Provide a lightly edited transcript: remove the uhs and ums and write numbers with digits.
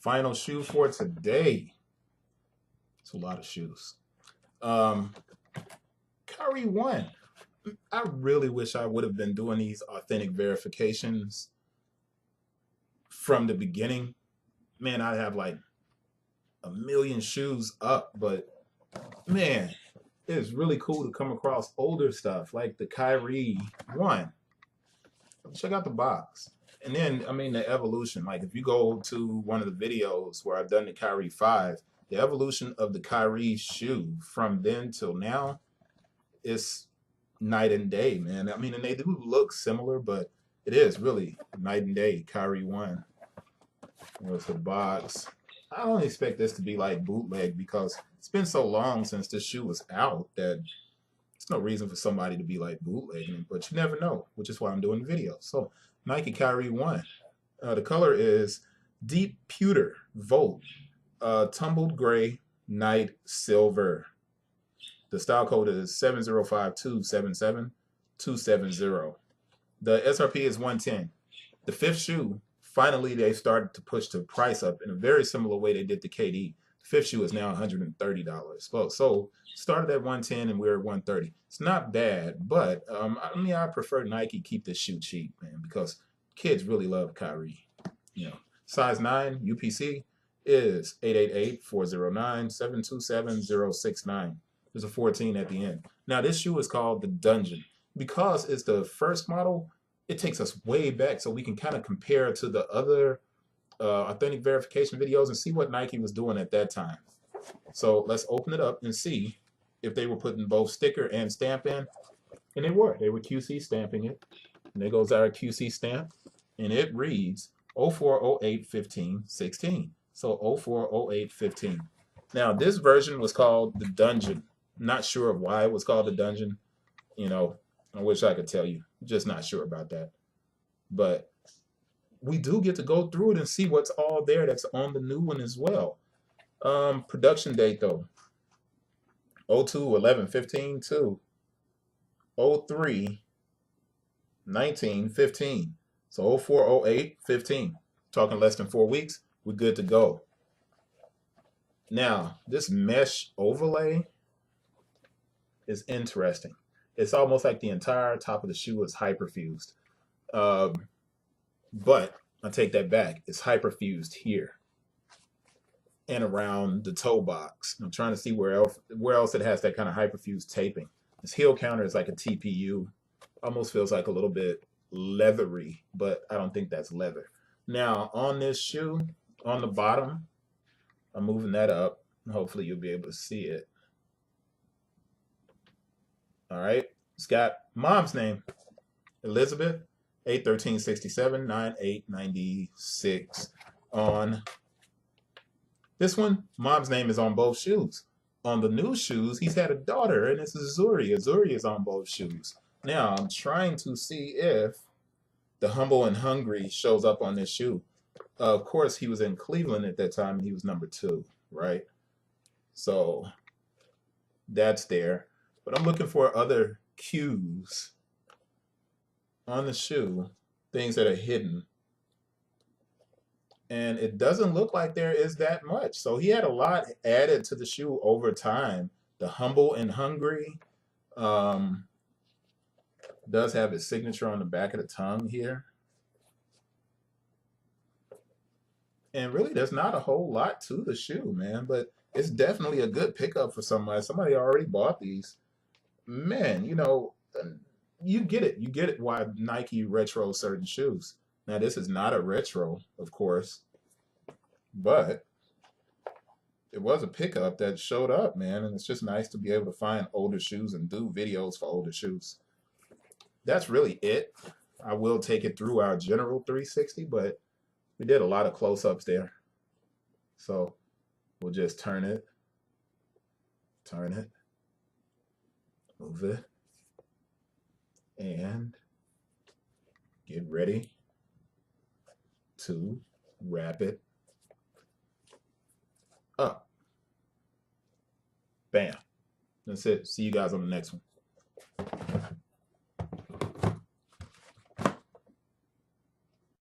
final shoe for today. It's a lot of shoes. Kyrie 1. I really wish I would have been doing these authentic verifications from the beginning. Man, I'd have like a million shoes up, but man, it's really cool to come across older stuff like the Kyrie 1. Check out the box. And then, I mean, the evolution. Like if you go to one of the videos where I've done the Kyrie 5, the evolution of the Kyrie shoe from then till now is night and day, man. I mean, and they do look similar, but it is really night and day. Kyrie 1. Where's the box? I don't expect this to be like bootleg because it's been so long since this shoe was out that there's no reason for somebody to be like bootlegging it, but you never know, which is why I'm doing the video. So Nike Kyrie 1. The color is Deep Pewter Volt, tumbled gray, night silver. The style code is 705277270. The SRP is 110. The fifth shoe, finally they started to push the price up in a very similar way they did the KD. The fifth shoe is now $130. So started at 110 and we're at 130. It's not bad, but I mean, I prefer Nike keep this shoe cheap, man, because kids really love Kyrie. You know, size 9 UPC is 888-409-727-069. There's a 14 at the end. Now this shoe is called the Dungeon. Because it's the first model, it takes us way back so we can kind of compare to the other authentic verification videos and see what Nike was doing at that time. So let's open it up and see if they were putting both sticker and stamp in. And they were. They were QC stamping it. And there goes our QC stamp. And it reads 04081516. So 040815. Now this version was called the Dungeon. Not sure of why it was called the Dungeon. You know, I wish I could tell you. Just not sure about that. But we do get to go through it and see what's all there that's on the new one as well. Production date though. 02/11/15 to 03/19/15. So 04/08/15. Talking less than 4 weeks. We're good to go. Now, this mesh overlay is interesting. It's almost like the entire top of the shoe is hyperfused. But I take that back. It's hyperfused here and around the toe box. I'm trying to see where else it has that kind of hyperfused taping. This heel counter is like a TPU. Almost feels like a little bit leathery, but I don't think that's leather. Now, on this shoe, on the bottom, I'm moving that up. Hopefully you'll be able to see it. All right. It's got mom's name, Elizabeth, 8/13/67, 98/96. On this one, mom's name is on both shoes. On the new shoes, he's had a daughter, and it's Azuri. Azuri is on both shoes. Now, I'm trying to see if the Humble and Hungry shows up on this shoe. Of course, he was in Cleveland at that time, and he was number 2, right? So that's there. But I'm looking for other cues on the shoe, things that are hidden. And it doesn't look like there is that much. So he had a lot added to the shoe over time. The Humble and Hungry does have his signature on the back of the tongue here. And really, there's not a whole lot to the shoe, man. But it's definitely a good pickup for somebody. Somebody already bought these. Man, you know, you get it. You get it why Nike retro certain shoes. Now, this is not a retro, of course, but it was a pickup that showed up, man, and it's just nice to be able to find older shoes and do videos for older shoes. That's really it. I will take it through our general 360, but we did a lot of close-ups there. So we'll just turn it, move it, and get ready to wrap it up. Bam. That's it. See you guys on the next one.